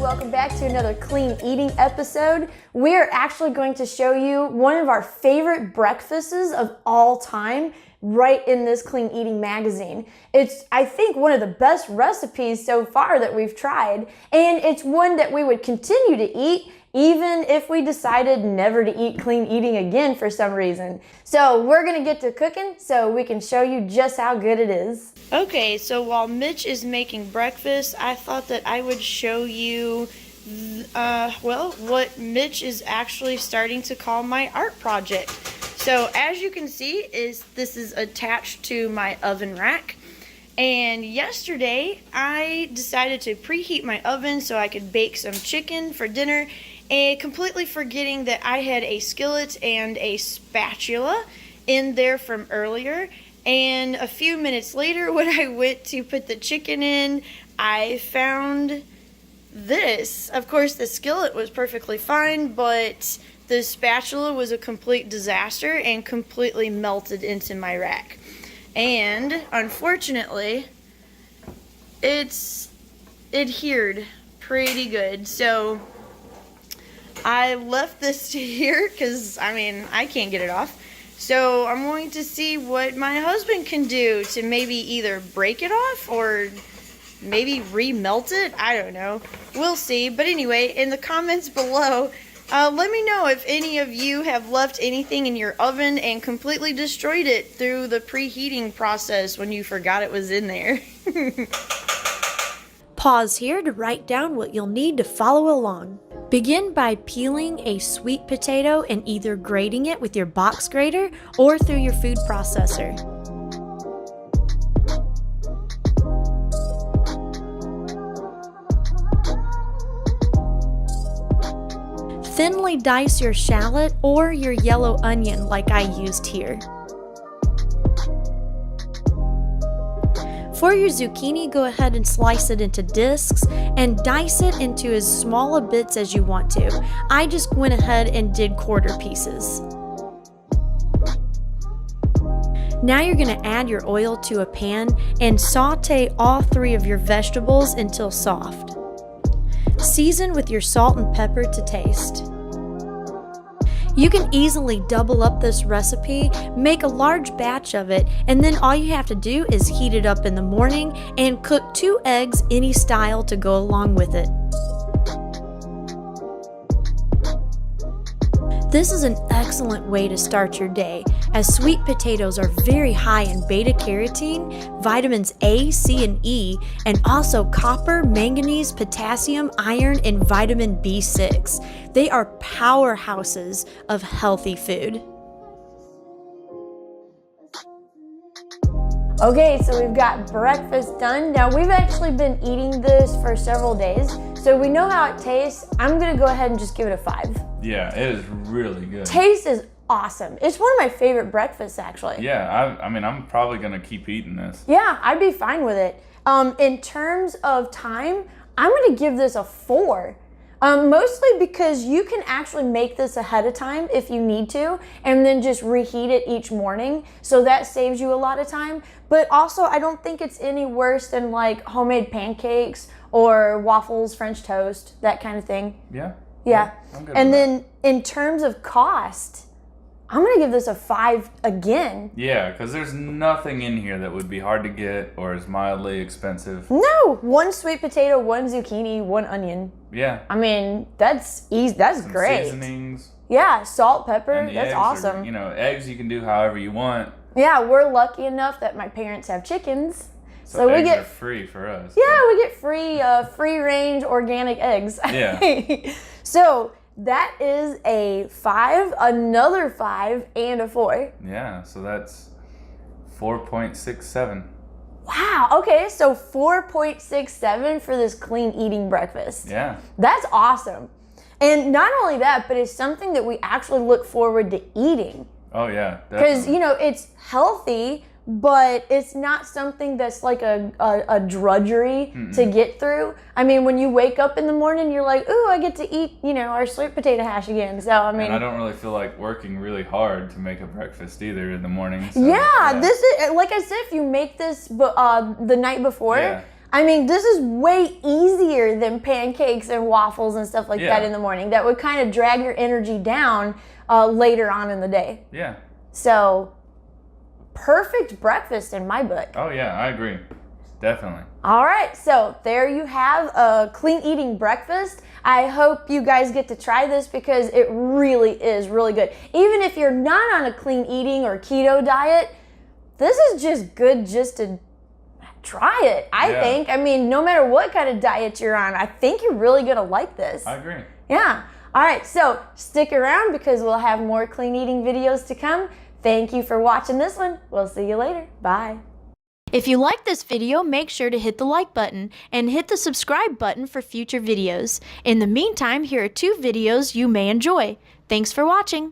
welcome back to another clean eating episode. We're actually going to show you one of our favorite breakfasts of all time right in this clean eating magazine. It's, I think, one of the best recipes so far that we've tried, and it's one that we would continue to eat even if we decided never to eat clean eating again for some reason. So we're gonna get to cooking so we can show you just how good it is. Okay, so while Mitch is making breakfast, I thought that I would show you, what Mitch is actually starting to call my art project. So as you can see, this is attached to my oven rack. And yesterday, I decided to preheat my oven so I could bake some chicken for dinner, and completely forgetting that I had a skillet and a spatula in there from earlier. And a few minutes later, when I went to put the chicken in, I found this. Of course, the skillet was perfectly fine, but the spatula was a complete disaster and completely melted into my rack. And unfortunately, it's adhered pretty good. So I left this to here because, I can't get it off. So I'm going to see what my husband can do to maybe either break it off or maybe remelt it. I don't know. We'll see. But anyway, in the comments below, let me know if any of you have left anything in your oven and completely destroyed it through the preheating process when you forgot it was in there. Pause here to write down what you'll need to follow along. Begin by peeling a sweet potato and either grating it with your box grater or through your food processor. Thinly dice your shallot or your yellow onion like I used here. For your zucchini, go ahead and slice it into discs and dice it into as small a bits as you want to. I just went ahead and did quarter pieces. Now you're going to add your oil to a pan and saute all three of your vegetables until soft. Season with your salt and pepper to taste. You can easily double up this recipe, make a large batch of it, and then all you have to do is heat it up in the morning and cook 2 eggs any style to go along with it. This is an excellent way to start your day, as sweet potatoes are very high in beta-carotene, vitamins A, C, and E, and also copper, manganese, potassium, iron, and vitamin B6. They are powerhouses of healthy food. Okay, so we've got breakfast done. Now, we've actually been eating this for several days, so we know how it tastes. I'm gonna go ahead and just give it a 5. Yeah, it is really good. Taste is awesome. It's one of my favorite breakfasts, actually. Yeah, I'm probably gonna keep eating this. Yeah, I'd be fine with it. In terms of time, I'm gonna give this a 4. Mostly because you can actually make this ahead of time if you need to, and then just reheat it each morning. So that saves you a lot of time. But also, I don't think it's any worse than like homemade pancakes or waffles, French toast, that kind of thing. Yeah. Yeah. I'm good And with then in terms of cost, I'm gonna give this a 5 again. Yeah, because there's nothing in here that would be hard to get or is mildly expensive. No, 1 sweet potato, 1 zucchini, 1 onion. Yeah. That's easy. That's Some great. seasonings. Yeah, salt, pepper. And the That's eggs awesome. Eggs you can do however you want. Yeah, we're lucky enough that my parents have chickens, So we eggs get are free for us. Yeah, we get free range organic eggs. Yeah. So that is a 5, another 5, and a 4. Yeah, so that's 4.67. Wow, okay, so 4.67 for this clean eating breakfast. Yeah. That's awesome. And not only that, but it's something that we actually look forward to eating. Oh, yeah. Because, it's healthy, but it's not something that's like a drudgery to get through. When you wake up in the morning, you're like, ooh, I get to eat, our sweet potato hash again. So, And I don't really feel like working really hard to make a breakfast either in the morning. So, yeah, this is, like I said, if you make this the night before, Yeah. I mean, this is way easier than pancakes and waffles and stuff like that in the morning. That would kind of drag your energy down later on in the day. Yeah. So, perfect breakfast in my book. Oh yeah, I agree. Definitely. All right, so there you have a clean eating breakfast. I hope you guys get to try this because it really is really good. Even if you're not on a clean eating or keto diet, this is just good just to try it, I think. I mean, no matter what kind of diet you're on, I think you're really going to like this. I agree. Yeah. All right, so stick around because we'll have more clean eating videos to come. Thank you for watching this one. We'll see you later. Bye. If you like this video, make sure to hit the like button and hit the subscribe button for future videos. In the meantime, here are 2 videos you may enjoy. Thanks for watching.